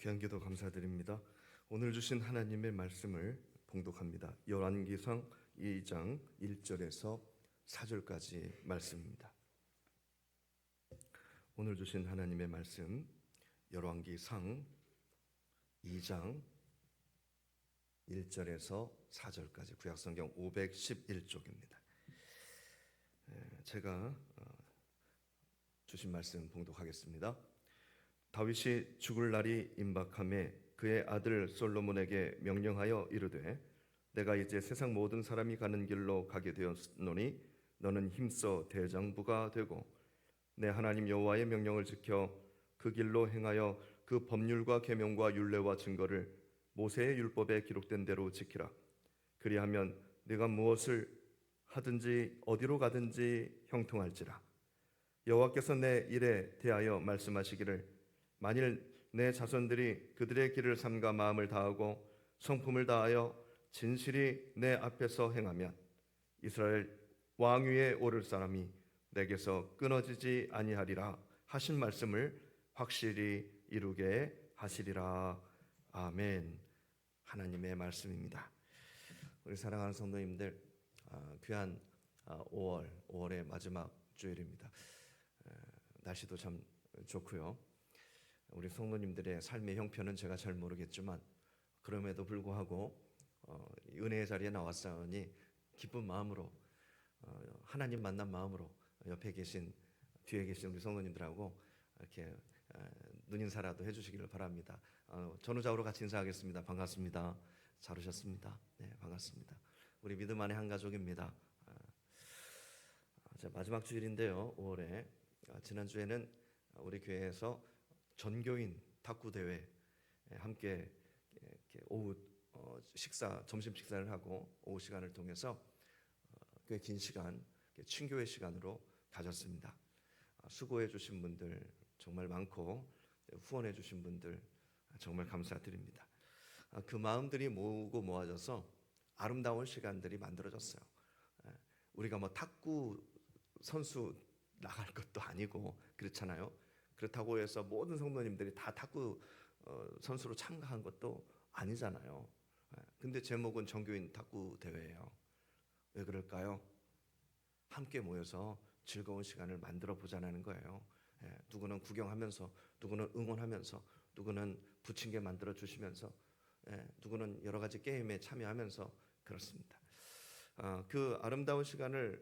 귀한 기도 감사드립니다. 오늘 주신 하나님의 말씀을 봉독합니다. 열왕기상 2장 1절에서 4절까지 말씀입니다. 오늘 주신 하나님의 말씀 열왕기상 2장 1절에서 4절까지 구약성경 511쪽입니다. 제가 주신 말씀 봉독하겠습니다. 다윗이 죽을 날이 임박함에 그의 아들 솔로몬에게 명령하여 이르되 내가 이제 세상 모든 사람이 가는 길로 가게 되었노니 너는 힘써 대장부가 되고 내 하나님 여호와의 명령을 지켜 그 길로 행하여 그 법률과 계명과 율례와 증거를 모세의 율법에 기록된 대로 지키라. 그리하면 네가 무엇을 하든지 어디로 가든지 형통할지라. 여호와께서 내 일에 대하여 말씀하시기를 만일 내 자손들이 그들의 길을 삼가 마음을 다하고 성품을 다하여 진실이 내 앞에서 행하면 이스라엘 왕 위에 오를 사람이 내게서 끊어지지 아니하리라 하신 말씀을 확실히 이루게 하시리라. 아멘. 하나님의 말씀입니다. 우리 사랑하는 성도님들, 귀한 5월의 마지막 주일입니다. 날씨도 참 좋고요. 우리 성도님들의 삶의 형편은 제가 잘 모르겠지만 그럼에도 불구하고 은혜의 자리에 나왔사오니 기쁜 마음으로 하나님 만난 마음으로 옆에 계신 뒤에 계신 우리 성도님들하고 이렇게 눈인사라도 해주시기를 바랍니다. 전후좌우로 같이 인사하겠습니다. 반갑습니다. 잘 오셨습니다. 네, 반갑습니다. 우리 믿음 안의 한 가족입니다. 마지막 주일인데요. 5월에 지난주에는 우리 교회에서 전교인 탁구 대회 함께 오후 점심 식사를 하고 오후 시간을 통해서 꽤 긴 시간 친교회 시간으로 가졌습니다. 수고해 주신 분들 정말 많고 후원해 주신 분들 정말 감사드립니다. 그 마음들이 모으고 모아져서 아름다운 시간들이 만들어졌어요. 우리가 뭐 탁구 선수 나갈 것도 아니고 그렇잖아요. 그렇다고 해서 모든 성도님들이 다 탁구 선수로 참가한 것도 아니잖아요. 근데 제목은 전교인 탁구 대회예요. 왜 그럴까요? 함께 모여서 즐거운 시간을 만들어 보자는 거예요. 누구는 구경하면서, 누구는 응원하면서, 누구는 부침개 만들어 주시면서, 누구는 여러 가지 게임에 참여하면서 그렇습니다. 그 아름다운 시간을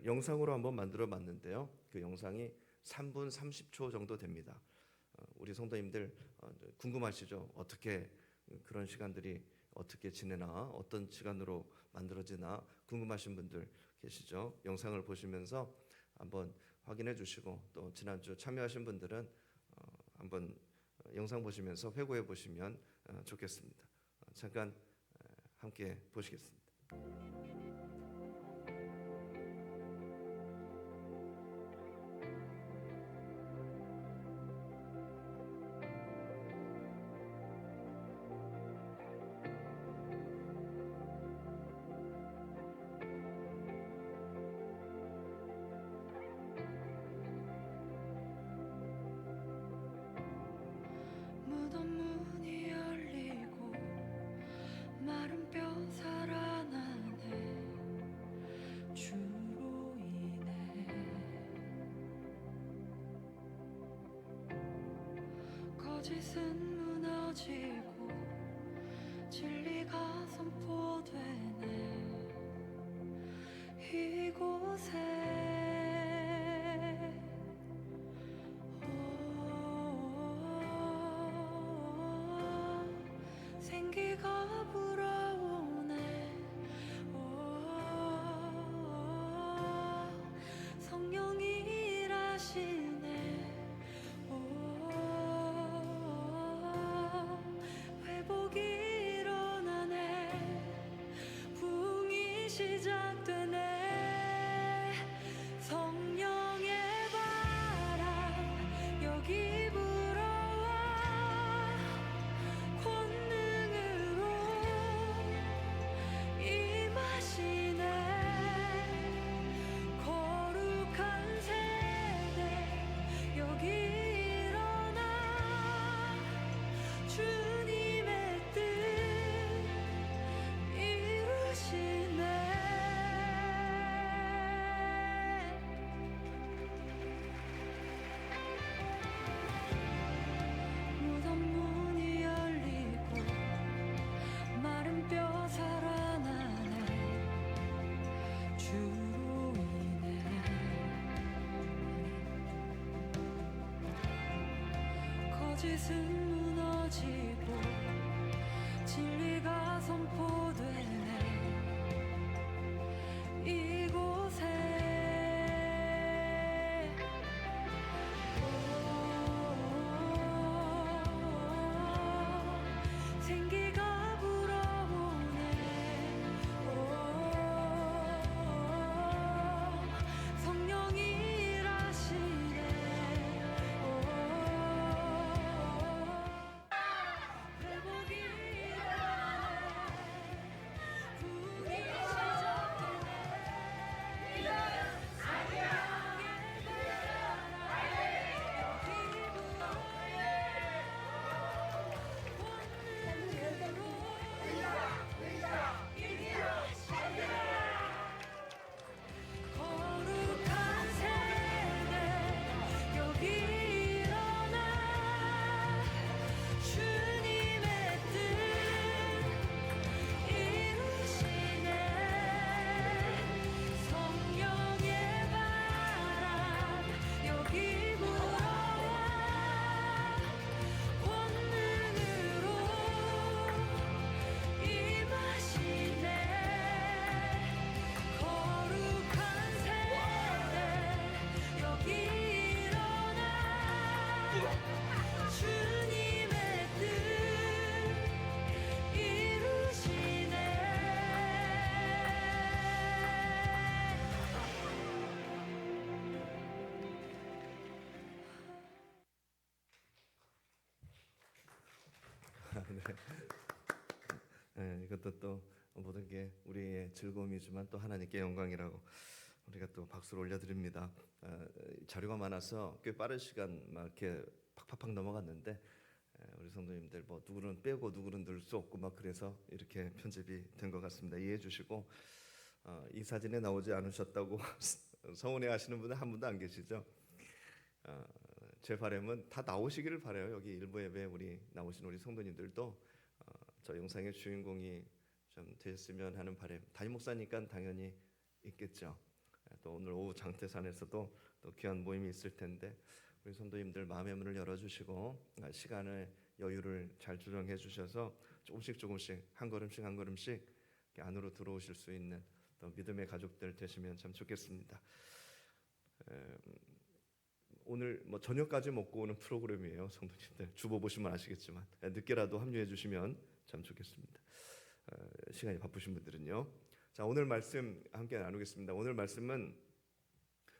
영상으로 한번 만들어 봤는데요. 그 영상이 3분 30초 정도 됩니다. 우리 성도님들 궁금하시죠? 어떻게 그런 시간들이 어떻게 지내나, 어떤 시간으로 만들어지나 궁금하신 분들 계시죠? 영상을 보시면서 한번 확인해 주시고 또 지난주 참여하신 분들은 한번 영상 보시면서 회고해 보시면 좋겠습니다. 잠깐 함께 보시겠습니다. 무덤 문이 열리고 마른 뼈 살아나네. 주로 인해 거짓은 무너지고 진리가 선포되네. 이곳에 생기가 불어오네. 성령이 일하시네. 회복이 일어나네. 부흥이 시작되네. 성령의 바람 여기 불어와 권능으로 임하시네. 거룩한 세대 여기 일어나 주 거짓은 무너지고 진리가 선포되네 이곳에 생기가 불어오네 성령이 일하시네 회복이 일어나네 부흥이 거룩한 세대 여기 일어나 주님의 뜻 이루시네 성령의 바람 여기 불어와 권능으로 임하시네 거룩한 세대 여기 일어나 주님의 뜻 이루시네 네, 이것도 또 모든 게 우리의 즐거움이지만 또 하나님께 영광이라고 우리가 또 박수를 올려드립니다. 자료가 많아서 꽤 빠른 시간 막 이렇게 팍팍팍 넘어갔는데 우리 성도님들 뭐 누구는 빼고 누구는 넣을 수 없고 막 그래서 이렇게 편집이 된 것 같습니다. 이해해 주시고 이 사진에 나오지 않으셨다고 서운해하시는 분은 한 분도 안 계시죠? 제 바람은 다 나오시기를 바라요. 여기 일부 예배 우리 나오신 우리 성도님들도 저 영상의 주인공이 좀 되셨으면 하는 바람. 담임 목사니까 당연히 있겠죠. 또 오늘 오후 장태산에서도 또 귀한 모임이 있을 텐데 우리 성도님들 마음의 문을 열어주시고 시간을 여유를 잘 조정해 주셔서 조금씩 한 걸음씩 이렇게 안으로 들어오실 수 있는 또 믿음의 가족들 되시면 참 좋겠습니다. 오늘 뭐 저녁까지 먹고 오는 프로그램이에요, 성도님들. 주보 보시면 아시겠지만 늦게라도 합류해 주시면 참 좋겠습니다. 시간이 바쁘신 분들은요. 자, 오늘 말씀 함께 나누겠습니다. 오늘 말씀은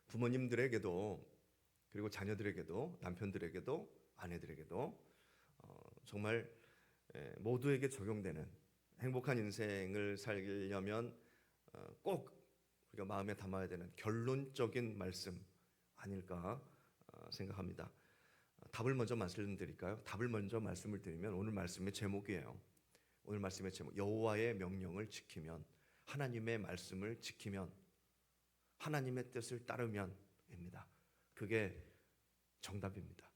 부모님들에게도 그리고 자녀들에게도 남편들에게도 아내들에게도 정말 모두에게 적용되는 행복한 인생을 살려면 꼭 우리가 마음에 담아야 되는 결론적인 말씀 아닐까 생각합니다. 답을 먼저 말씀드릴까요? 답을 먼저 말씀을 드리면 오늘 말씀의 제목이에요. 오늘 말씀의 제목 여호와의 명령을 지키면 하나님의 말씀을 지키면 하나님의 뜻을 따르면입니다. 그게 정답입니다.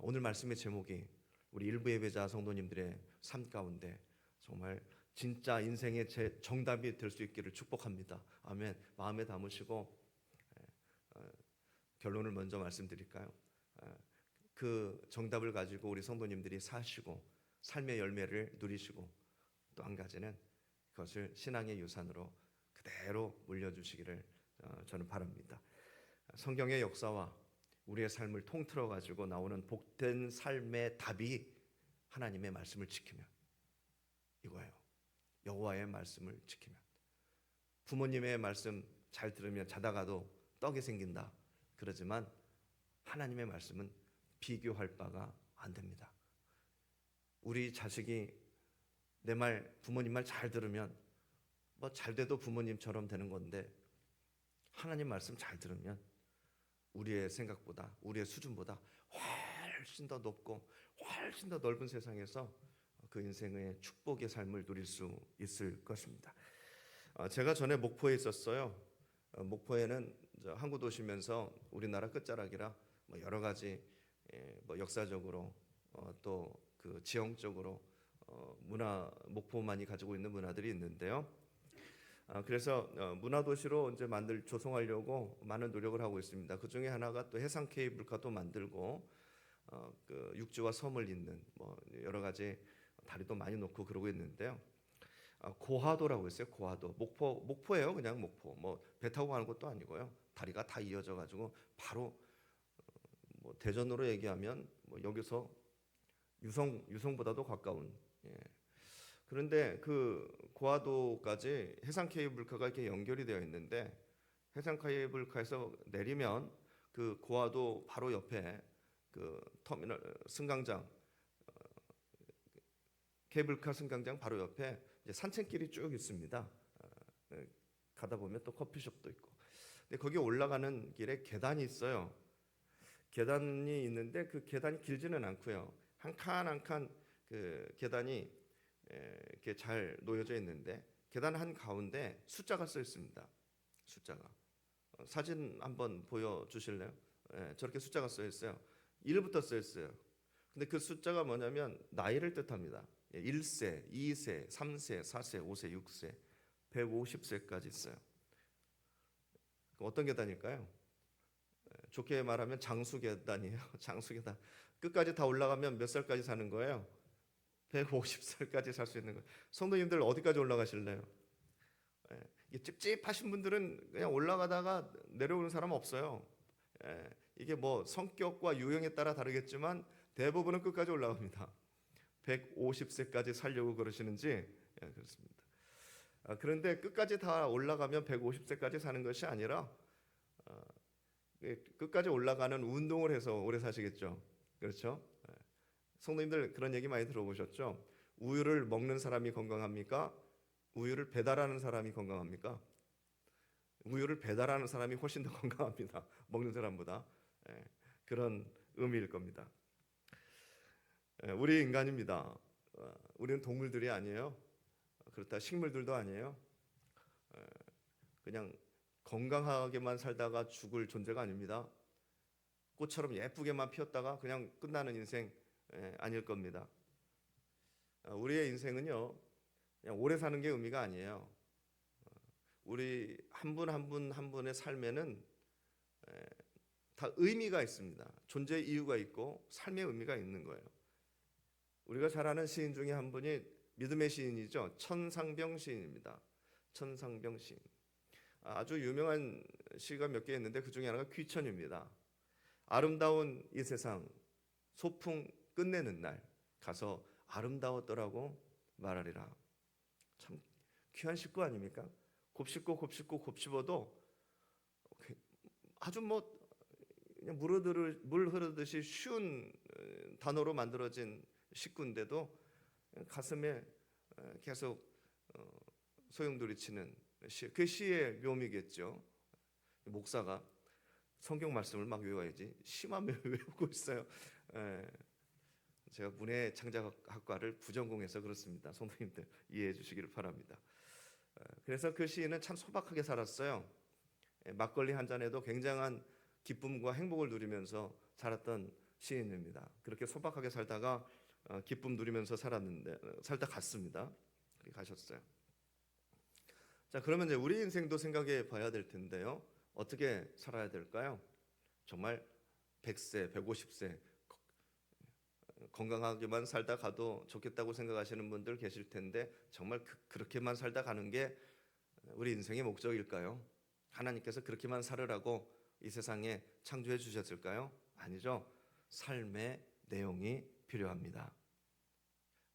오늘 말씀의 제목이 우리 일부 예배자 성도님들의 삶 가운데 정말 진짜 인생의 정답이 될 수 있기를 축복합니다. 아멘. 마음에 담으시고 결론을 먼저 말씀드릴까요? 그 정답을 가지고 우리 성도님들이 사시고 삶의 열매를 누리시고 또 한 가지는 그것을 신앙의 유산으로 그대로 물려주시기를 저는 바랍니다. 성경의 역사와 우리의 삶을 통틀어 가지고 나오는 복된 삶의 답이 하나님의 말씀을 지키면 이거예요. 여호와의 말씀을 지키면. 부모님의 말씀 잘 들으면 자다가도 떡이 생긴다 그러지만 하나님의 말씀은 비교할 바가 안 됩니다. 우리 자식이 내 말, 부모님 말 잘 들으면 뭐 잘 돼도 부모님처럼 되는 건데 하나님 말씀 잘 들으면 우리의 생각보다 우리의 수준보다 훨씬 더 높고 훨씬 더 넓은 세상에서 그 인생의 축복의 삶을 누릴 수 있을 것입니다. 제가 전에 목포에 있었어요. 목포에는 항구 도시면서 우리나라 끝자락이라 뭐 여러 가지 뭐 역사적으로 또 그 지형적으로 문화 목포만이 가지고 있는 문화들이 있는데요. 그래서 문화 도시로 이제 조성하려고 많은 노력을 하고 있습니다. 그 중에 하나가 또 해상 케이블카도 만들고 그 육지와 섬을 잇는 뭐 여러 가지 다리도 많이 놓고 그러고 있는데요. 고하도라고 있어요. 고하도. 목포예요. 그냥 목포. 뭐 배 타고 가는 것도 아니고요. 다리가 다 이어져 가지고 바로 뭐 대전으로 얘기하면 뭐 여기서 유성보다도 가까운. 예. 그런데 그 고하도까지 해상 케이블카가 이렇게 연결이 되어 있는데 해상 케이블카에서 내리면 그 고하도 바로 옆에 그 터미널 승강장 케이블카 승강장 바로 옆에 이제 산책길이 쭉 있습니다. 가다 보면 또 커피숍도 있고. 근데 거기 올라가는 길에 계단이 있어요. 계단이 있는데 그 계단이 길지는 않고요. 한 칸 한 칸 그 계단이 이렇게 잘 놓여져 있는데 계단 한 가운데 숫자가 써 있습니다. 숫자가 사진 한번 보여주실래요? 저렇게 숫자가 써 있어요. 1부터 써 있어요. 근데 그 숫자가 뭐냐면 나이를 뜻합니다. 1세, 2세, 3세, 4세, 5세, 6세, 150세까지 있어요. 어떤 계단일까요? 좋게 말하면 장수 계단이에요. 장수 계단. 끝까지 다 올라가면 몇 살까지 사는 거예요? 150살까지 살 수 있는 거예요. 성도님들 어디까지 올라가실래요? 이게 찝찝하신 분들은 그냥 올라가다가 내려오는 사람 없어요. 이게 뭐 성격과 유형에 따라 다르겠지만 대부분은 끝까지 올라갑니다. 150세까지 살려고 그러시는지 그렇습니다. 그런데 끝까지 다 올라가면 150세까지 사는 것이 아니라 끝까지 올라가는 운동을 해서 오래 사시겠죠. 그렇죠? 성도님들 그런 얘기 많이 들어보셨죠? 우유를 먹는 사람이 건강합니까? 우유를 배달하는 사람이 건강합니까? 우유를 배달하는 사람이 훨씬 더 건강합니다. 먹는 사람보다. 그런 의미일 겁니다. 우리 인간입니다. 우리는 동물들이 아니에요. 그렇다 식물들도 아니에요. 그냥 건강하게만 살다가 죽을 존재가 아닙니다. 꽃처럼 예쁘게만 피었다가 그냥 끝나는 인생 아닐 겁니다. 우리의 인생은요, 그냥 오래 사는 게 의미가 아니에요. 우리 한 분 한 분 한 분의 삶에는 다 의미가 있습니다. 존재의 이유가 있고 삶의 의미가 있는 거예요. 우리가 잘 아는 시인 중에 한 분이 믿음의 시인이죠. 천상병 시인입니다. 천상병 시인. 아주 유명한 시가 몇 개 있는데 그 중에 하나가 귀천입니다. 아름다운 이 세상 소풍 끝내는 날 가서 아름다웠더라고 말하리라. 참 귀한 식구 아닙니까? 곱씹고 아주 뭐 그냥 물 흐르듯이 쉬운 단어로 만들어진 식구인데도 가슴에 계속 소용돌이치는 시, 그 시의 묘미겠죠. 목사가 성경 말씀을 막 외워야지 시만 외우고 있어요. 제가 문해 창작학과를 부전공해서 그렇습니다. 성도님들 이해해 주시기를 바랍니다. 그래서 그 시인은 참 소박하게 살았어요. 막걸리 한 잔에도 굉장한 기쁨과 행복을 누리면서 살았던 시인입니다. 그렇게 소박하게 살다가 기쁨 누리면서 살다 갔습니다. 그렇게 가셨어요. 자, 그러면 이제 우리 인생도 생각해 봐야 될 텐데요. 어떻게 살아야 될까요? 정말 100세, 150세 건강하게만 살다 가도 좋겠다고 생각하시는 분들 계실 텐데 정말 그렇게만 살다 가는 게 우리 인생의 목적일까요? 하나님께서 그렇게만 살으라고 이 세상에 창조해 주셨을까요? 아니죠. 삶의 내용이 필요합니다.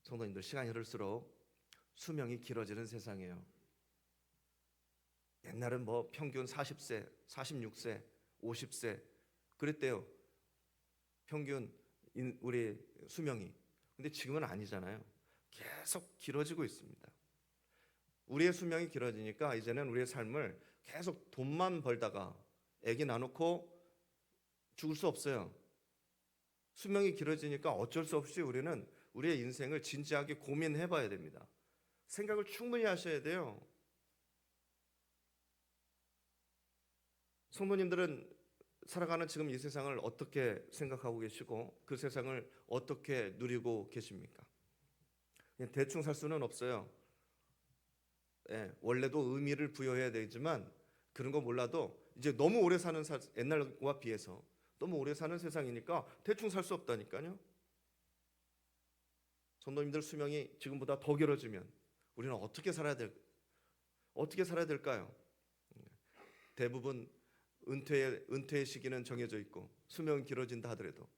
성도님들 시간이 흐를수록 수명이 길어지는 세상이에요. 옛날은 뭐 평균 40세, 46세, 50세 그랬대요. 평균 우리 수명이. 근데 지금은 아니잖아요. 계속 길어지고 있습니다. 우리의 수명이 길어지니까 이제는 우리의 삶을 계속 돈만 벌다가 아기 낳아놓고 죽을 수 없어요. 수명이 길어지니까 어쩔 수 없이 우리는 우리의 인생을 진지하게 고민해 봐야 됩니다. 생각을 충분히 하셔야 돼요. 성도님들은 살아가는 지금 이 세상을 어떻게 생각하고 계시고 그 세상을 어떻게 누리고 계십니까? 그냥 대충 살 수는 없어요. 원래도 의미를 부여해야 되지만 그런 거 몰라도 이제 너무 오래 사는 옛날과 비해서 너무 오래 사는 세상이니까 대충 살 수 없다니까요. 성도님들 수명이 지금보다 더 길어지면 우리는 어떻게 살아야 될까요? 대부분 은퇴의 시기는 정해져 있고 수명은 길어진다 하더라도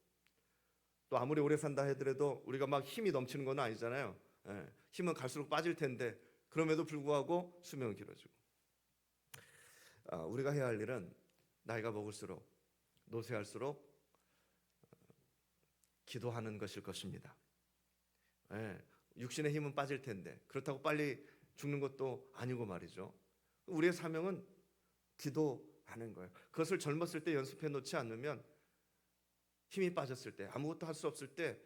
또 아무리 오래 산다 하더라도 우리가 막 힘이 넘치는 건 아니잖아요. 힘은 갈수록 빠질 텐데 그럼에도 불구하고 수명은 길어지고 우리가 해야 할 일은 나이가 먹을수록 노쇠할수록 기도하는 것일 것입니다. 육신의 힘은 빠질 텐데 그렇다고 빨리 죽는 것도 아니고 말이죠. 우리의 사명은 기도하는 거예요. 그것을 젊었을 때 연습해 놓지 않으면 힘이 빠졌을 때 아무것도 할 수 없을 때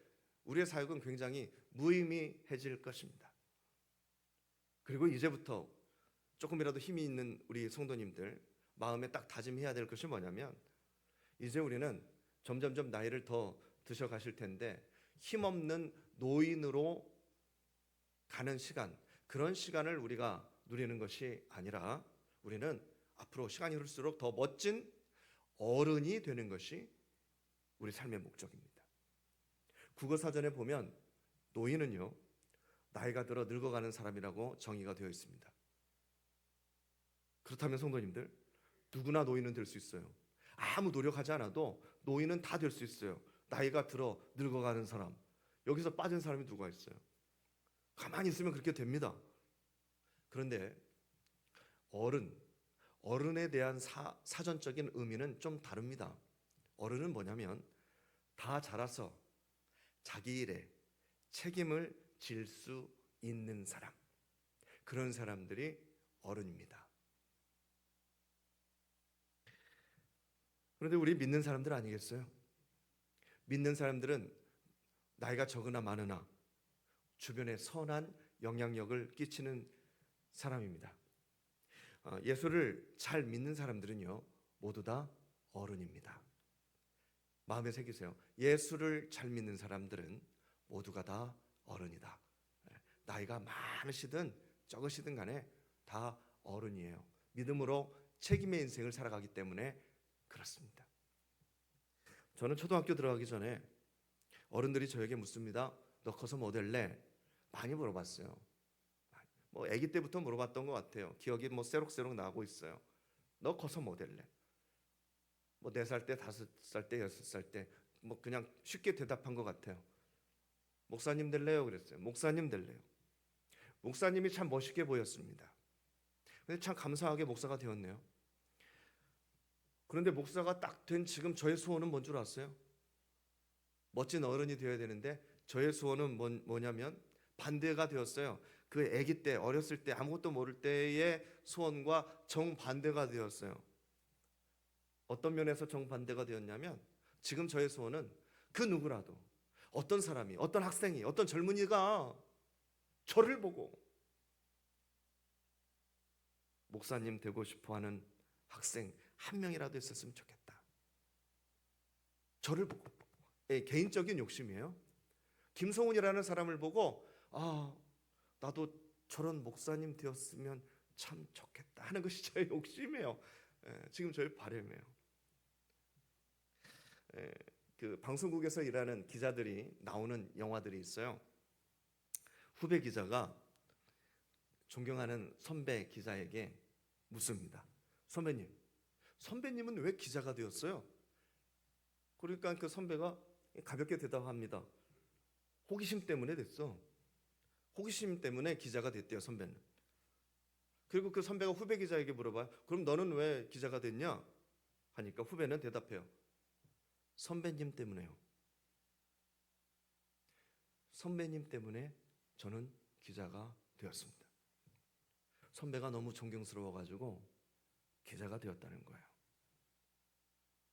우리의 사역은 굉장히 무의미해질 것입니다. 그리고 이제부터 조금이라도 힘이 있는 우리 성도님들 마음에 딱 다짐해야 될 것이 뭐냐면 이제 우리는 점점점 나이를 더 드셔 가실 텐데 힘없는 노인으로 가는 시간, 그런 시간을 우리가 누리는 것이 아니라 우리는 앞으로 시간이 흐를수록 더 멋진 어른이 되는 것이 우리 삶의 목적입니다. 국어사전에 보면 노인은요 나이가 들어 늙어가는 사람이라고 정의가 되어 있습니다. 그렇다면 성도님들 누구나 노인은 될 수 있어요. 아무 노력하지 않아도 노인은 다 될 수 있어요. 나이가 들어 늙어가는 사람, 여기서 빠진 사람이 누가 있어요? 가만히 있으면 그렇게 됩니다. 그런데 어른에 대한 사전적인 의미는 좀 다릅니다. 어른은 뭐냐면 다 자라서 자기 일에 책임을 질 수 있는 사람, 그런 사람들이 어른입니다. 그런데 우리 믿는 사람들 아니겠어요? 믿는 사람들은 나이가 적으나 많으나 주변에 선한 영향력을 끼치는 사람입니다. 예수를 잘 믿는 사람들은요 모두 다 어른입니다. 마음에 새기세요. 예수를 잘 믿는 사람들은 모두가 다 어른이다. 나이가 많으시든 적으시든 간에 다 어른이에요. 믿음으로 책임의 인생을 살아가기 때문에 그렇습니다. 저는 초등학교 들어가기 전에 어른들이 저에게 묻습니다. 너 커서 뭐 될래? 많이 물어봤어요. 뭐 아기 때부터 물어봤던 것 같아요. 기억이 뭐 새록새록 나고 있어요. 너 커서 뭐 될래? 뭐 4살 때, 5살 때, 6살 때 뭐 그냥 쉽게 대답한 것 같아요. 목사님 될래요? 그랬어요. 목사님 될래요. 목사님이 참 멋있게 보였습니다. 근데 참 감사하게 목사가 되었네요. 그런데 목사가 딱 된 지금 저의 소원은 뭔 줄 아세요? 멋진 어른이 되어야 되는데 저의 소원은 뭐냐면 반대가 되었어요. 그 아기 때 어렸을 때 아무것도 모를 때의 소원과 정반대가 되었어요. 어떤 면에서 정반대가 되었냐면 지금 저의 소원은 그 누구라도 어떤 사람이, 어떤 학생이, 어떤 젊은이가 저를 보고 목사님 되고 싶어하는 학생 한 명이라도 있었으면 좋겠다. 저를 보고, 개인적인 욕심이에요. 김성훈이라는 사람을 보고 나도 저런 목사님 되었으면 참 좋겠다 하는 것이 저의 욕심이에요. 지금 저의 바람이에요. 그 방송국에서 일하는 기자들이 나오는 영화들이 있어요. 후배 기자가 존경하는 선배 기자에게 묻습니다. 선배님은 왜 기자가 되었어요? 그러니까 그 선배가 가볍게 대답합니다. 호기심 때문에 됐어. 호기심 때문에 기자가 됐대요, 선배는. 그리고 그 선배가 후배 기자에게 물어봐요. 그럼 너는 왜 기자가 됐냐? 하니까 후배는 대답해요. 선배님 때문에요. 선배님 때문에 저는 기자가 되었습니다. 선배가 너무 존경스러워가지고 기자가 되었다는 거예요.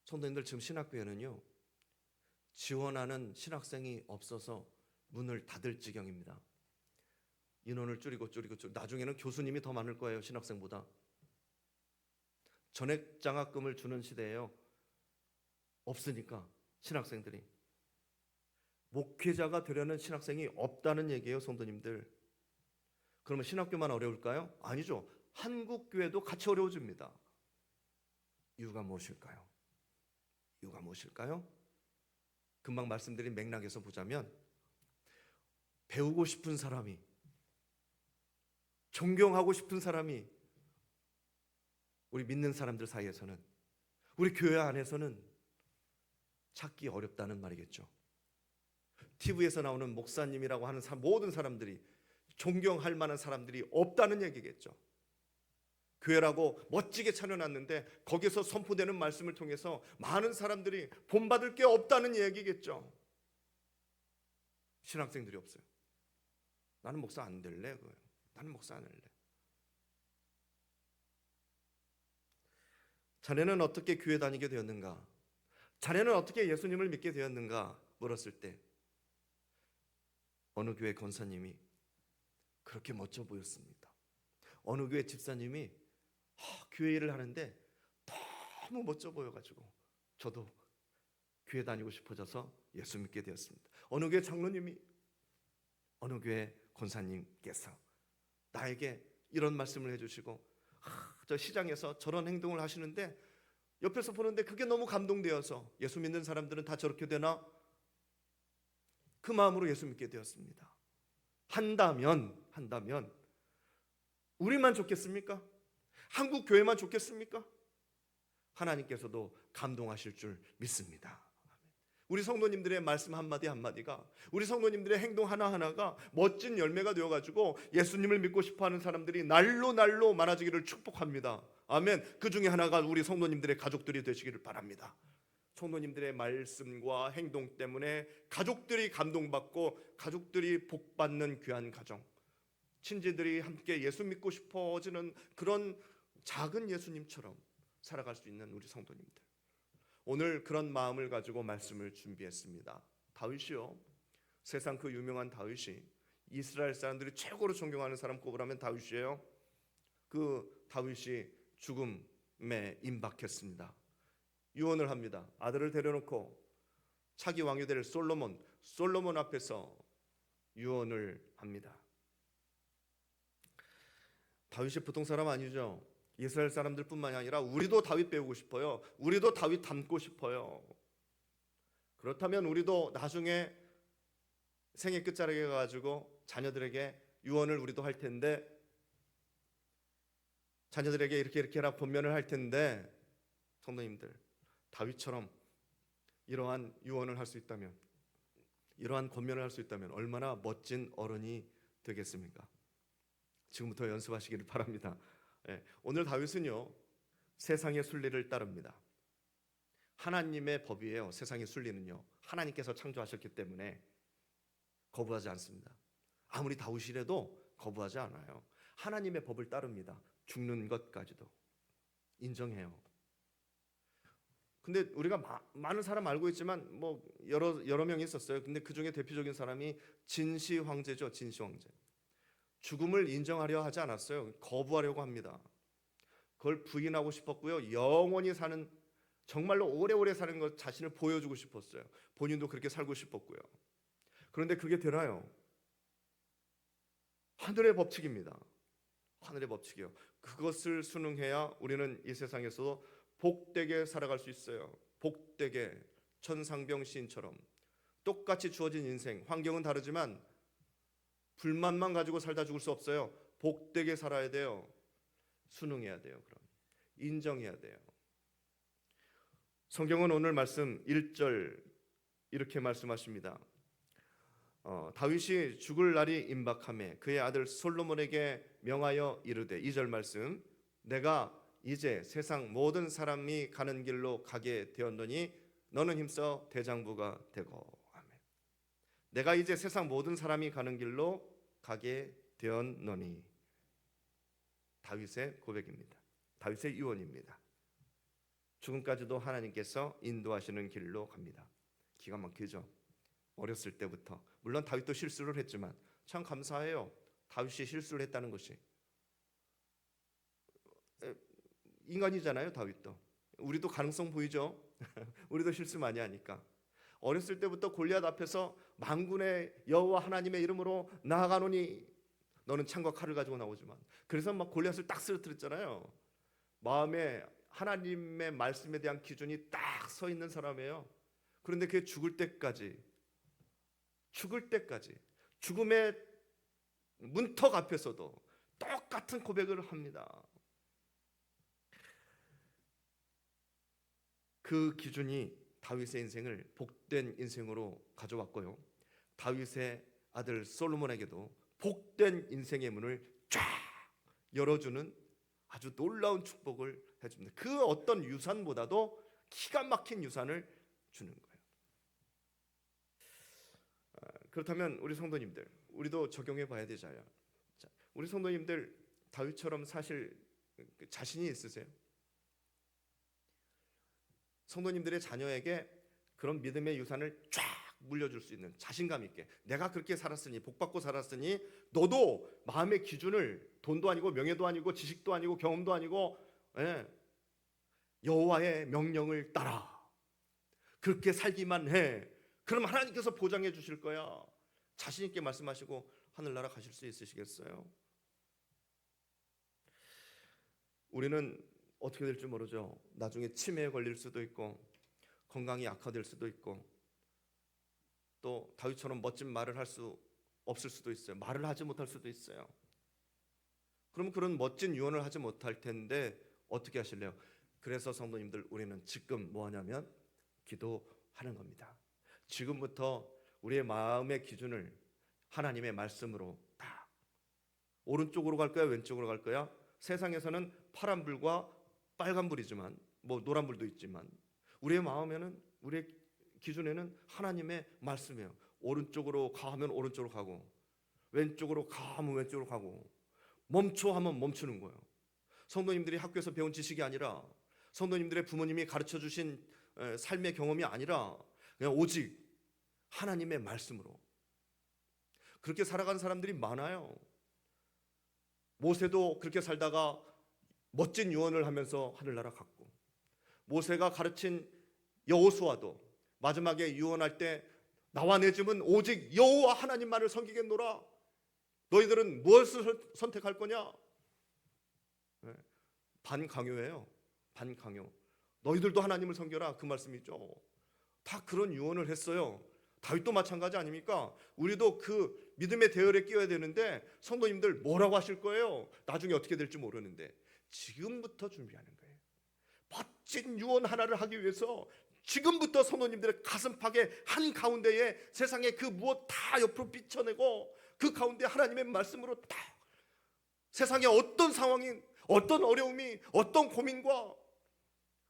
성도님들, 지금 신학교에는요 지원하는 신학생이 없어서 문을 닫을 지경입니다. 인원을 줄이고 나중에는 교수님이 더 많을 거예요, 신학생보다. 전액 장학금을 주는 시대예요. 없으니까 신학생들이. 목회자가 되려는 신학생이 없다는 얘기예요, 성도님들. 그러면 신학교만 어려울까요? 아니죠. 한국교회도 같이 어려워집니다. 이유가 무엇일까요? 이유가 무엇일까요? 금방 말씀드린 맥락에서 보자면 배우고 싶은 사람이, 존경하고 싶은 사람이 우리 믿는 사람들 사이에서는, 우리 교회 안에서는 찾기 어렵다는 말이겠죠. TV에서 나오는 목사님이라고 하는 모든 사람들이, 존경할 만한 사람들이 없다는 얘기겠죠. 교회라고 멋지게 차려놨는데 거기서 선포되는 말씀을 통해서 많은 사람들이 본받을 게 없다는 얘기겠죠. 신학생들이 없어요. 나는 목사 안 될래. 나는 목사 안 할래. 자네는 어떻게 교회 다니게 되었는가? 자네는 어떻게 예수님을 믿게 되었는가? 물었을 때 어느 교회 권사님이 그렇게 멋져 보였습니다. 어느 교회 집사님이 교회 일을 하는데 너무 멋져 보여가지고 저도 교회 다니고 싶어져서 예수 믿게 되었습니다. 어느 교회 장로님이, 어느 교회 권사님께서 나에게 이런 말씀을 해주시고, 저 시장에서 저런 행동을 하시는데 옆에서 보는데 그게 너무 감동되어서 예수 믿는 사람들은 다 저렇게 되나? 그 마음으로 예수 믿게 되었습니다. 한다면 우리만 좋겠습니까? 한국 교회만 좋겠습니까? 하나님께서도 감동하실 줄 믿습니다. 우리 성도님들의 말씀 한마디 한마디가, 우리 성도님들의 행동 하나하나가 멋진 열매가 되어가지고 예수님을 믿고 싶어하는 사람들이 날로 많아지기를 축복합니다. 아멘. 그 중에 하나가 우리 성도님들의 가족들이 되시기를 바랍니다. 성도님들의 말씀과 행동 때문에 가족들이 감동받고 가족들이 복받는 귀한 가정, 친지들이 함께 예수 믿고 싶어지는 그런 작은 예수님처럼 살아갈 수 있는 우리 성도님들, 오늘 그런 마음을 가지고 말씀을 준비했습니다. 다윗이요, 세상 그 유명한 다윗이, 이스라엘 사람들이 최고로 존경하는 사람 꼽으라면 다윗이에요. 그 다윗이 죽음에 임박했습니다. 유언을 합니다. 아들을 데려놓고 차기 왕이 될 솔로몬 앞에서 유언을 합니다. 다윗이 보통 사람 아니죠. 이스라엘 사람들뿐만이 아니라 우리도 다윗 배우고 싶어요. 우리도 다윗 닮고 싶어요. 그렇다면 우리도 나중에 생애 끝자락에 가지고 자녀들에게 유언을 우리도 할 텐데, 자녀들에게 이렇게 해라 권면을 할 텐데, 성도님들, 다윗처럼 이러한 유언을 할 수 있다면, 이러한 권면을 할 수 있다면 얼마나 멋진 어른이 되겠습니까? 지금부터 연습하시기를 바랍니다. 오늘 다윗은요, 세상의 순리를 따릅니다. 하나님의 법이에요. 세상의 순리는요, 하나님께서 창조하셨기 때문에 거부하지 않습니다. 아무리 다윗이라도 거부하지 않아요. 하나님의 법을 따릅니다. 죽는 것까지도 인정해요. 근데 우리가 많은 사람 알고 있지만 뭐 여러 명이 있었어요. 근데 그 중에 대표적인 사람이 진시 황제죠. 진시 황제. 죽음을 인정하려 하지 않았어요. 거부하려고 합니다. 그걸 부인하고 싶었고요. 영원히 사는, 정말로 오래오래 사는 것 자신을 보여주고 싶었어요. 본인도 그렇게 살고 싶었고요. 그런데 그게 되나요? 하늘의 법칙입니다. 하늘의 법칙이요. 그것을 순응해야 우리는 이 세상에서 복되게 살아갈 수 있어요. 복되게, 천상병 시인처럼 똑같이 주어진 인생, 환경은 다르지만 불만만 가지고 살다 죽을 수 없어요. 복되게 살아야 돼요. 순응해야 돼요. 그럼 인정해야 돼요. 성경은 오늘 말씀 1절 이렇게 말씀하십니다. 다윗이 죽을 날이 임박하매 그의 아들 솔로몬에게 명하여 이르되, 2절 말씀, 내가 이제 세상 모든 사람이 가는 길로 가게 되었노니 너는 힘써 대장부가 되고. 아멘. 내가 이제 세상 모든 사람이 가는 길로 가게 되었노니. 다윗의 고백입니다. 다윗의 유언입니다. 죽음까지도 하나님께서 인도하시는 길로 갑니다. 기가 막히죠. 어렸을 때부터, 물론 다윗도 실수를 했지만 참 감사해요. 다윗이 실수를 했다는 것이. 인간이잖아요, 다윗도. 우리도 가능성 보이죠. 우리도 실수 많이 하니까. 어렸을 때부터 골리앗 앞에서 만군의 여호와 하나님의 이름으로 나아가노니 너는 창과 칼을 가지고 나오지만, 그래서 막 골리앗을 딱 쓰러뜨렸잖아요. 마음에 하나님의 말씀에 대한 기준이 딱 서 있는 사람이에요. 그런데 그게 죽을 때까지 죽음의 문턱 앞에서도 똑같은 고백을 합니다. 그 기준이 다윗의 인생을 복된 인생으로 가져왔고요. 다윗의 아들 솔로몬에게도 복된 인생의 문을 쫙 열어주는 아주 놀라운 축복을 해줍니다. 그 어떤 유산보다도 기가 막힌 유산을 주는 거예요. 그렇다면 우리 성도님들, 우리도 적용해 봐야 되잖아요. 우리 성도님들 다윗처럼 사실 자신이 있으세요? 성도님들의 자녀에게 그런 믿음의 유산을 쫙 물려줄 수 있는 자신감 있게, 내가 그렇게 살았으니, 복받고 살았으니 너도 마음의 기준을 돈도 아니고 명예도 아니고 지식도 아니고 경험도 아니고 여호와의 명령을 따라 그렇게 살기만 해. 그럼 하나님께서 보장해 주실 거야. 자신 있게 말씀하시고 하늘나라 가실 수 있으시겠어요? 우리는 어떻게 될지 모르죠. 나중에 치매에 걸릴 수도 있고 건강이 악화될 수도 있고 또 다윗처럼 멋진 말을 할 수 없을 수도 있어요. 말을 하지 못할 수도 있어요. 그럼 그런 멋진 유언을 하지 못할 텐데 어떻게 하실래요? 그래서 성도님들, 우리는 지금 뭐 하냐면 기도하는 겁니다. 지금부터 우리의 마음의 기준을 하나님의 말씀으로 딱, 오른쪽으로 갈 거야, 왼쪽으로 갈 거야? 세상에서는 파란불과 빨간불이지만, 뭐 노란불도 있지만, 우리의 마음에는, 우리의 기준에는 하나님의 말씀이에요. 오른쪽으로 가면 오른쪽으로 가고, 왼쪽으로 가면 왼쪽으로 가고, 멈춰 하면 멈추는 거예요. 성도님들이 학교에서 배운 지식이 아니라, 성도님들의 부모님이 가르쳐 주신 삶의 경험이 아니라 그냥 오직 하나님의 말씀으로 그렇게 살아가는 사람들이 많아요. 모세도 그렇게 살다가 멋진 유언을 하면서 하늘나라 갔고, 모세가 가르친 여호수아도 마지막에 유언할 때 나와 내 집은 오직 여호와 하나님만을 섬기겠노라. 너희들은 무엇을 선택할 거냐? 반강요예요. 반강요. 너희들도 하나님을 섬겨라, 그 말씀이죠. 다 그런 유언을 했어요. 다윗도 마찬가지 아닙니까? 우리도 그 믿음의 대열에 끼어야 되는데 성도님들 뭐라고 하실 거예요? 나중에 어떻게 될지 모르는데 지금부터 준비하는 거예요. 멋진 유언 하나를 하기 위해서 지금부터 성도님들의 가슴팍에 한가운데에 세상의 그 무엇 다 옆으로 비춰내고 그 가운데 하나님의 말씀으로 다, 세상의 어떤 상황이, 어떤 어려움이, 어떤 고민과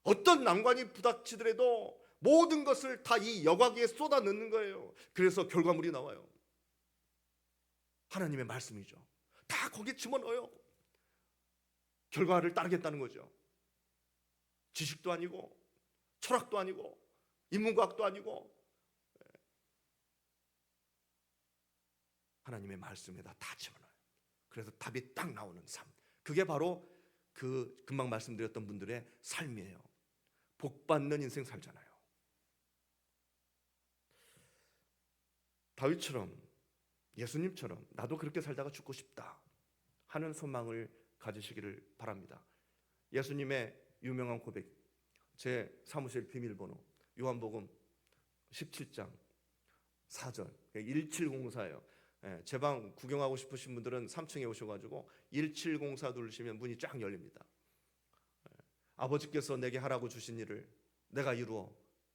어떤 난관이 부닥치더라도 모든 것을 다 이 여과기에 쏟아 넣는 거예요. 그래서 결과물이 나와요. 하나님의 말씀이죠. 다 거기에 집어넣어요. 결과를 따르겠다는 거죠. 지식도 아니고 철학도 아니고 인문과학도 아니고 하나님의 말씀에다 다 집어넣어요. 그래서 답이 딱 나오는 삶, 그게 바로 그 금방 말씀드렸던 분들의 삶이에요. 복받는 인생 살잖아요. 다윗처럼, 예수님처럼 나도 그렇게 살다가 죽고 싶다 하는 소망을 가지시기를 바랍니다. 예수님의 유명한 고백, 제 사무실 비밀번호 요한복음 17장 4절 1704예요. 제 방 구경하고 싶으신 분들은 3층에 오셔가지고 1704 누르시면 문이 쫙 열립니다. 아버지께서 내게 하라고 주신 일을 내가 이루어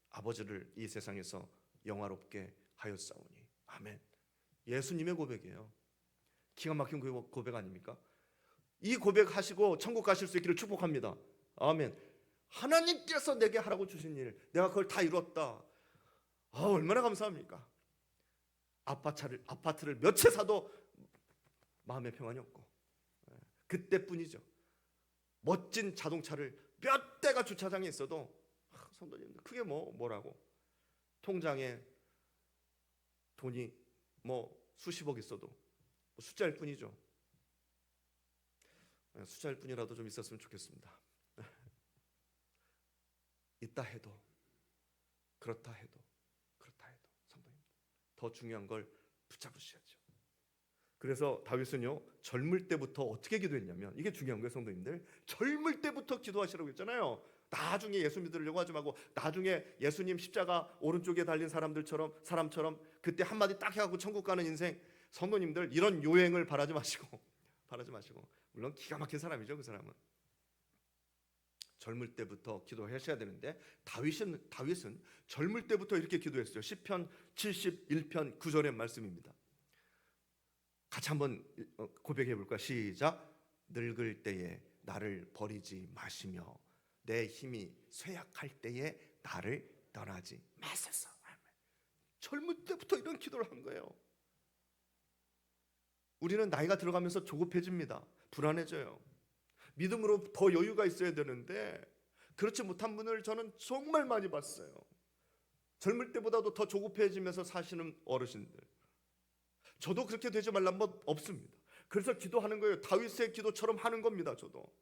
아버지를 이 세상에서 영화롭게 하였사오니. 아멘. 예수님의 고백이에요. 기가 막힌 고백 아닙니까? 이 고백하시고 천국 가실 수 있기를 축복합니다. 아멘. 하나님께서 내게 하라고 주신 일, 내가 그걸 다 이뤘다. 얼마나 감사합니까? 아파트를 몇 채 사도 마음의 평안이 없고, 그때뿐이죠. 멋진 자동차를 몇 대가 주차장에 있어도 성도님, 그게 뭐라고? 통장에 돈이 수십억 있어도 숫자일 뿐이죠. 숫자일 뿐이라도 좀 있었으면 좋겠습니다. 있다 해도, 그렇다 해도 성도님, 더 중요한 걸 붙잡으셔야죠. 그래서 다윗은요 젊을 때부터 어떻게 기도했냐면, 이게 중요한 거예요 성도님들. 젊을 때부터 기도하시라고 했잖아요. 나중에 예수 믿으려고 하지 말고, 나중에 예수님 십자가 오른쪽에 달린 사람처럼 그때 한마디 딱 해갖고 천국 가는 인생. 성도님들, 이런 요행을 바라지 마시고 물론 기가 막힌 사람이죠. 그 사람은 젊을 때부터 기도하셔야 되는데, 다윗은 젊을 때부터 이렇게 기도했어요. 시편 71편 9절의 말씀입니다. 같이 한번 고백해 볼까? 시작. 늙을 때에 나를 버리지 마시며 내 힘이 쇠약할 때에 나를 떠나지 마소서. 젊을 때부터 이런 기도를 한 거예요. 우리는 나이가 들어가면서 조급해집니다. 불안해져요. 믿음으로 더 여유가 있어야 되는데 그렇지 못한 분을 저는 정말 많이 봤어요. 젊을 때보다도 더 조급해지면서 사시는 어르신들. 저도 그렇게 되지 말란 법 없습니다. 그래서 기도하는 거예요. 다윗의 기도처럼 하는 겁니다. 저도.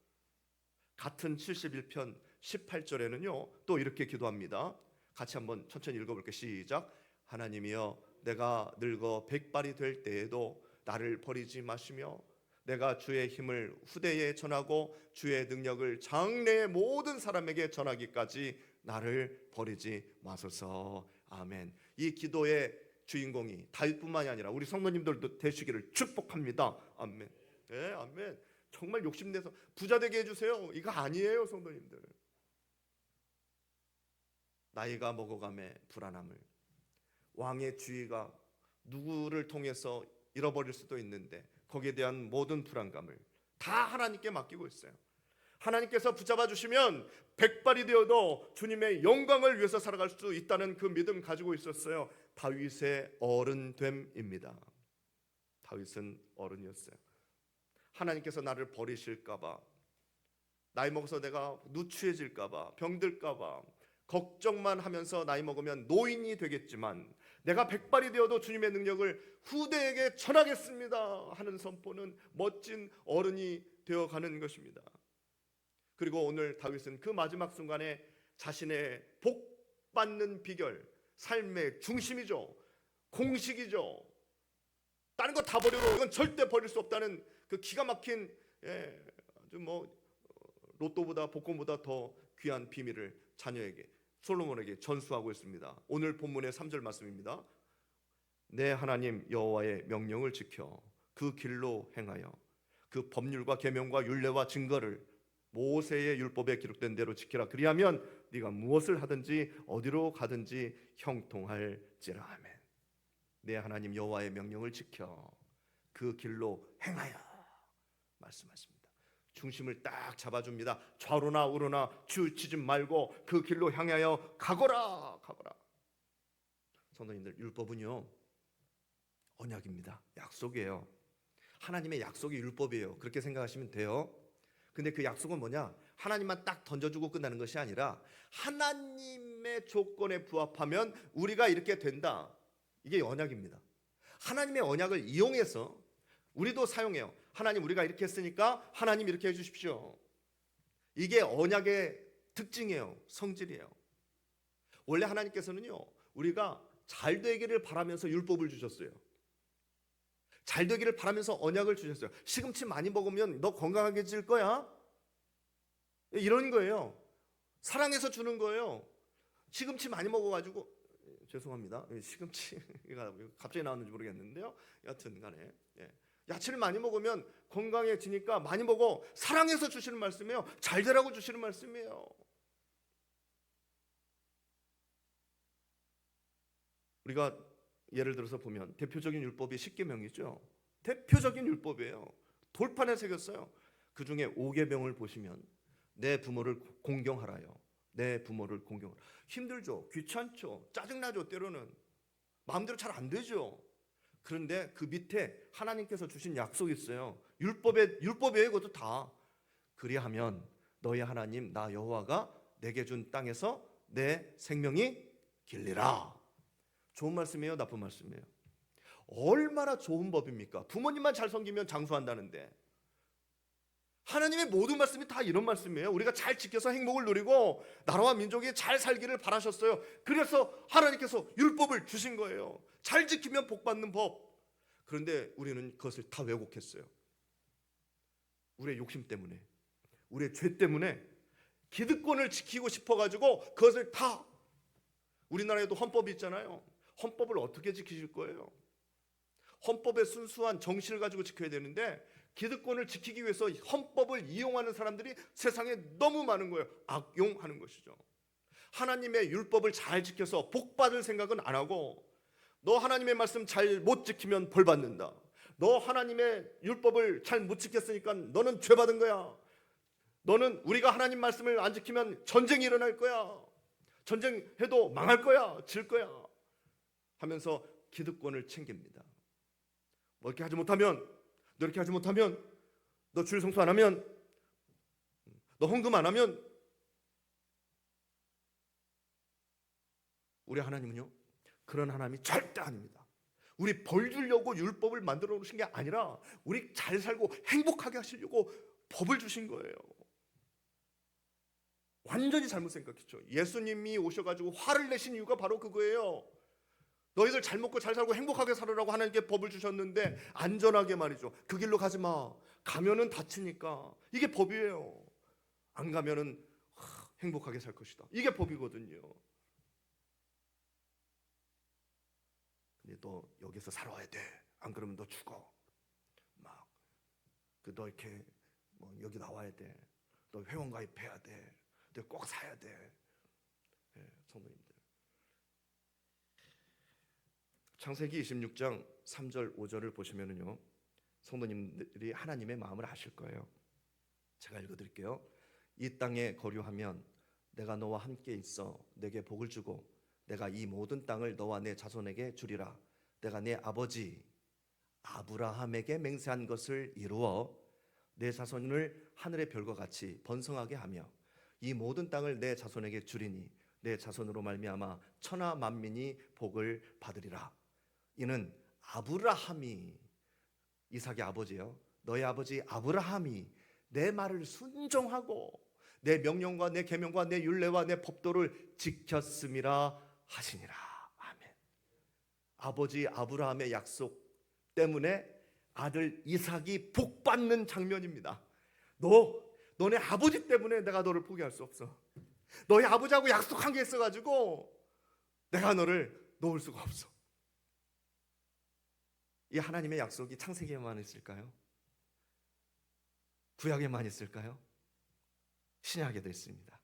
같은 71편 18절에는요 또 이렇게 기도합니다. 같이 한번 천천히 읽어볼게요. 시작. 하나님이여, 내가 늙어 백발이 될 때에도 나를 버리지 마시며 내가 주의 힘을 후대에 전하고 주의 능력을 장래의 모든 사람에게 전하기까지 나를 버리지 마소서. 아멘. 이 기도의 주인공이 다윗뿐만이 아니라 우리 성도님들도 되시기를 축복합니다. 아멘. 네, 아멘. 정말 욕심내서 부자 되게 해주세요. 이거 아니에요, 성도님들. 나이가 먹어감에 불안함을, 왕의 주의가 누구를 통해서 잃어버릴 수도 있는데 거기에 대한 모든 불안감을 다 하나님께 맡기고 있어요. 하나님께서 붙잡아 주시면 백발이 되어도 주님의 영광을 위해서 살아갈 수 있다는 그 믿음 가지고 있었어요. 다윗의 어른됨입니다. 다윗은 어른이었어요. 하나님께서 나를 버리실까봐, 나이 먹어서 내가 누추해질까봐, 병들까봐 걱정만 하면서 나이 먹으면 노인이 되겠지만 내가 백발이 되어도 주님의 능력을 후대에게 전하겠습니다 하는 선포는 멋진 어른이 되어가는 것입니다. 그리고 오늘 다윗은 그 마지막 순간에 자신의 복 받는 비결, 삶의 중심이죠, 공식이죠, 다른 거 다 버리고 이건 절대 버릴 수 없다는 그 기가 막힌 아주 로또보다 복권보다 더 귀한 비밀을 자녀에게, 솔로몬에게 전수하고 있습니다. 오늘 본문의 3절 말씀입니다. 내 하나님 여호와의 명령을 지켜 그 길로 행하여 그 법률과 계명과 율례와 증거를 모세의 율법에 기록된 대로 지키라. 그리하면 네가 무엇을 하든지 어디로 가든지 형통할지라. 아멘. 내 하나님 여호와의 명령을 지켜 그 길로 행하여 말씀하십니다. 중심을 딱 잡아줍니다. 좌로나 우로나 치우치지 말고 그 길로 향하여 가거라. 성도님들, 율법은요 언약입니다. 약속이에요. 하나님의 약속이 율법이에요. 그렇게 생각하시면 돼요. 근데 그 약속은 뭐냐? 하나님만 딱 던져주고 끝나는 것이 아니라 하나님의 조건에 부합하면 우리가 이렇게 된다. 이게 언약입니다. 하나님의 언약을 이용해서 우리도 사용해요. 하나님, 우리가 이렇게 했으니까 하나님 이렇게 해주십시오. 이게 언약의 특징이에요. 성질이에요. 원래 하나님께서는요 우리가 잘 되기를 바라면서 율법을 주셨어요. 잘 되기를 바라면서 언약을 주셨어요. 시금치 많이 먹으면 너 건강해질 거야, 이런 거예요. 사랑해서 주는 거예요. 시금치 많이 먹어가지고, 죄송합니다, 시금치가 갑자기 나왔는지 모르겠는데요, 여튼 간에 야채를 많이 먹으면 건강해지니까 많이 먹어. 사랑해서 주시는 말씀이에요. 잘 되라고 주시는 말씀이에요. 우리가 예를 들어서 보면 대표적인 율법이 십계명이죠. 대표적인 율법이에요. 돌판에 새겼어요. 그 중에 5계명을 보시면 내 부모를 공경하라요. 내 부모를 공경하라. 힘들죠. 귀찮죠. 짜증나죠. 때로는 마음대로 잘 안 되죠. 그런데 그 밑에 하나님께서 주신 약속이 있어요. 율법이에요. 이것도 다. 그리하면 너희 하나님 나 여호와가 내게 준 땅에서 내 생명이 길리라. 좋은 말씀이에요, 나쁜 말씀이에요? 얼마나 좋은 법입니까? 부모님만 잘 섬기면 장수한다는데 하나님의 모든 말씀이 다 이런 말씀이에요. 우리가 잘 지켜서 행복을 누리고 나라와 민족이 잘 살기를 바라셨어요. 그래서 하나님께서 율법을 주신 거예요. 잘 지키면 복 받는 법. 그런데 우리는 그것을 다 왜곡했어요. 우리의 욕심 때문에, 우리의 죄 때문에 기득권을 지키고 싶어가지고 그것을 다, 우리나라에도 헌법이 있잖아요. 헌법을 어떻게 지키실 거예요? 헌법의 순수한 정신을 가지고 지켜야 되는데 기득권을 지키기 위해서 헌법을 이용하는 사람들이 세상에 너무 많은 거예요. 악용하는 것이죠. 하나님의 율법을 잘 지켜서 복 받을 생각은 안 하고, 너 하나님의 말씀 잘 못 지키면 벌 받는다, 너 하나님의 율법을 잘 못 지켰으니까 너는 죄 받은 거야, 너는 우리가 하나님 말씀을 안 지키면 전쟁이 일어날 거야, 전쟁해도 망할 거야, 질 거야 하면서 기득권을 챙깁니다. 뭐 이렇게 하지 못하면, 너 이렇게 하지 못하면, 너 주일 성수 안 하면, 너 헌금 안 하면. 우리 하나님은요, 그런 하나님이 절대 아닙니다. 우리 벌 주려고 율법을 만들어 놓으신 게 아니라 우리 잘 살고 행복하게 하시려고 법을 주신 거예요. 완전히 잘못 생각했죠. 예수님이 오셔가지고 화를 내신 이유가 바로 그거예요. 너희들 잘 먹고 잘 살고 행복하게 살으라고 하나님께 법을 주셨는데, 안전하게 말이죠, 그 길로 가지 마, 가면은 다치니까. 이게 법이에요. 안 가면은 행복하게 살 것이다, 이게 법이거든요. 근데 너 여기서 살아야 돼, 안 그러면 너 죽어, 막 너 이렇게 뭐 여기 나와야 돼, 너 회원 가입해야 돼, 너 꼭 사야 돼. 성도님들, 창세기 26장 3절 5절을 보시면은요, 성도님들이 하나님의 마음을 아실 거예요. 제가 읽어드릴게요. 이 땅에 거류하면 내가 너와 함께 있어 내게 복을 주고 내가 이 모든 땅을 너와 내 자손에게 주리라. 내가 내 아버지 아브라함에게 맹세한 것을 이루어 내 자손을 하늘의 별과 같이 번성하게 하며 이 모든 땅을 내 자손에게 주리니 내 자손으로 말미암아 천하 만민이 복을 받으리라. 이는 아브라함이, 이삭의 아버지요, 너의 아버지 아브라함이 내 말을 순종하고 내 명령과 내 계명과 내 율례와 내 법도를 지켰음이라 하시니라. 아멘. 아버지 아브라함의 약속 때문에 아들 이삭이 복 받는 장면입니다. 너네 아버지 때문에 내가 너를 포기할 수 없어. 너희 아버지하고 약속한 게 있어가지고 내가 너를 놓을 수가 없어. 이 하나님의 약속이 창세기에만 있을까요? 구약에만 있을까요? 신약에도 있습니다.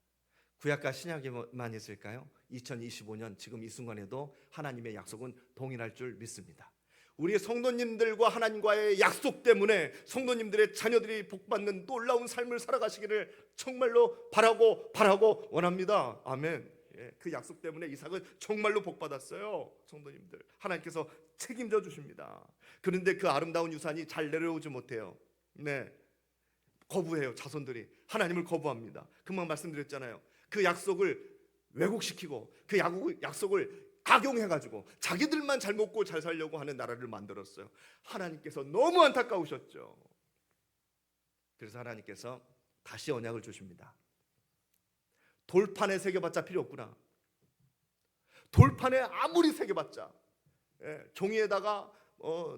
구약과 신약에만 있을까요? 2025년 지금 이 순간에도 하나님의 약속은 동일할 줄 믿습니다. 우리 성도님들과 하나님과의 약속 때문에 성도님들의 자녀들이 복받는 놀라운 삶을 살아가시기를 정말로 바라고 원합니다. 아멘. 그 약속 때문에 이삭은 정말로 복받았어요. 성도님들, 하나님께서 책임져 주십니다. 그런데 그 아름다운 유산이 잘 내려오지 못해요. 거부해요. 자손들이 하나님을 거부합니다. 금방 말씀드렸잖아요. 그 약속을 왜곡시키고 그 약속을 악용해가지고 자기들만 잘 먹고 잘 살려고 하는 나라를 만들었어요. 하나님께서 너무 안타까우셨죠. 그래서 하나님께서 다시 언약을 주십니다. 돌판에 새겨봤자 필요 없구나. 돌판에 아무리 새겨봤자, 종이에다가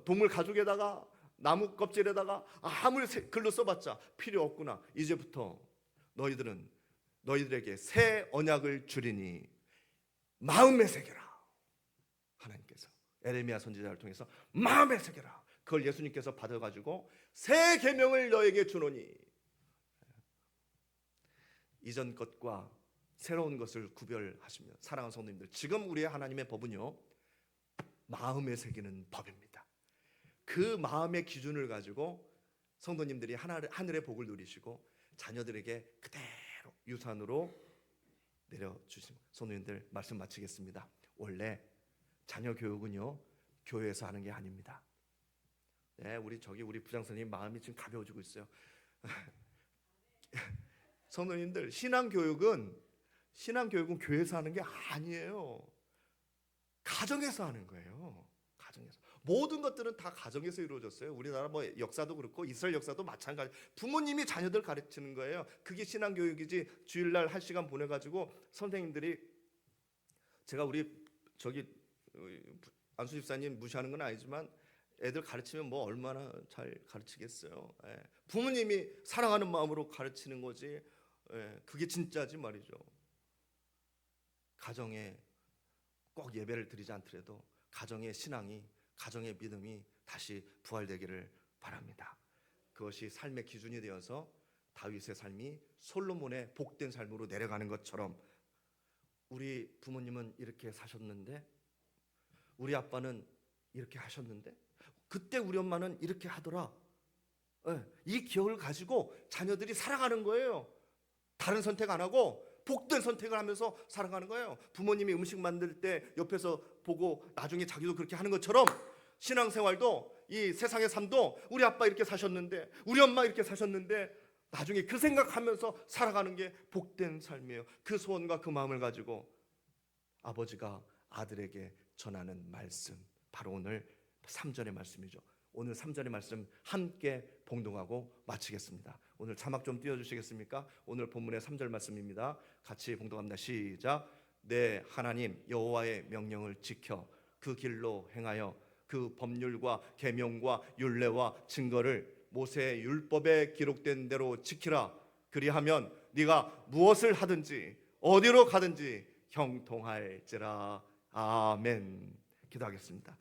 동물 가죽에다가 나무 껍질에다가 아무리 글로 써봤자 필요 없구나. 이제부터 너희들에게 새 언약을 주리니 마음에 새겨라. 하나님께서 에레미야 선지자를 통해서 마음에 새겨라. 그걸 예수님께서 받아가지고 새 계명을 너에게 주노니, 이전 것과 새로운 것을 구별하시며, 사랑하는 성도님들, 지금 우리의 하나님의 법은요, 마음에 새기는 법입니다. 그 마음의 기준을 가지고 성도님들이 하늘의 복을 누리시고 자녀들에게 그대로 유산으로 내려주십니다. 성도님들, 말씀 마치겠습니다. 원래 자녀 교육은요, 교회에서 하는 게 아닙니다. 우리 부장 선생님 마음이 지금 가벼워지고 있어요. 성도님들, 신앙교육은 교회에서 하는 게 아니에요. 가정에서 하는 거예요. 가정에서. 모든 것들은 다 가정에서 이루어졌어요. 우리나라 역사도 그렇고 이스라엘 역사도 마찬가지. 부모님이 자녀들 가르치는 거예요. 그게 신앙교육이지. 주일날 1시간 보내가지고 선생님들이, 제가 우리 안수 집사님 무시하는 건 아니지만 애들 가르치면 뭐 얼마나 잘 가르치겠어요. 예. 부모님이 사랑하는 마음으로 가르치는 거지. 예. 그게 진짜지 말이죠. 가정에 꼭 예배를 드리지 않더라도 가정의 신앙이, 가정의 믿음이 다시 부활되기를 바랍니다. 그것이 삶의 기준이 되어서 다윗의 삶이 솔로몬의 복된 삶으로 내려가는 것처럼 우리 부모님은 이렇게 사셨는데, 우리 아빠는 이렇게 하셨는데, 그때 우리 엄마는 이렇게 하더라. 예, 이 기억을 가지고 자녀들이 살아가는 거예요. 다른 선택 안 하고 복된 선택을 하면서 살아가는 거예요. 부모님이 음식 만들 때 옆에서 보고 나중에 자기도 그렇게 하는 것처럼 신앙생활도, 이 세상의 삶도 우리 아빠 이렇게 사셨는데, 우리 엄마 이렇게 사셨는데, 나중에 그 생각하면서 살아가는 게 복된 삶이에요. 그 소원과 그 마음을 가지고 아버지가 아들에게 전하는 말씀, 바로 오늘 3절의 말씀이죠. 오늘 3절의 말씀 함께 봉독하고 마치겠습니다. 오늘 자막 좀 띄워주시겠습니까? 오늘 본문의 3절 말씀입니다. 같이 봉독합니다. 시작. 내 하나님 여호와의 명령을 지켜 그 길로 행하여 그 법률과 계명과 율례와 증거를 모세의 율법에 기록된 대로 지키라. 그리하면 네가 무엇을 하든지 어디로 가든지 형통할지라. 아멘. 기도하겠습니다.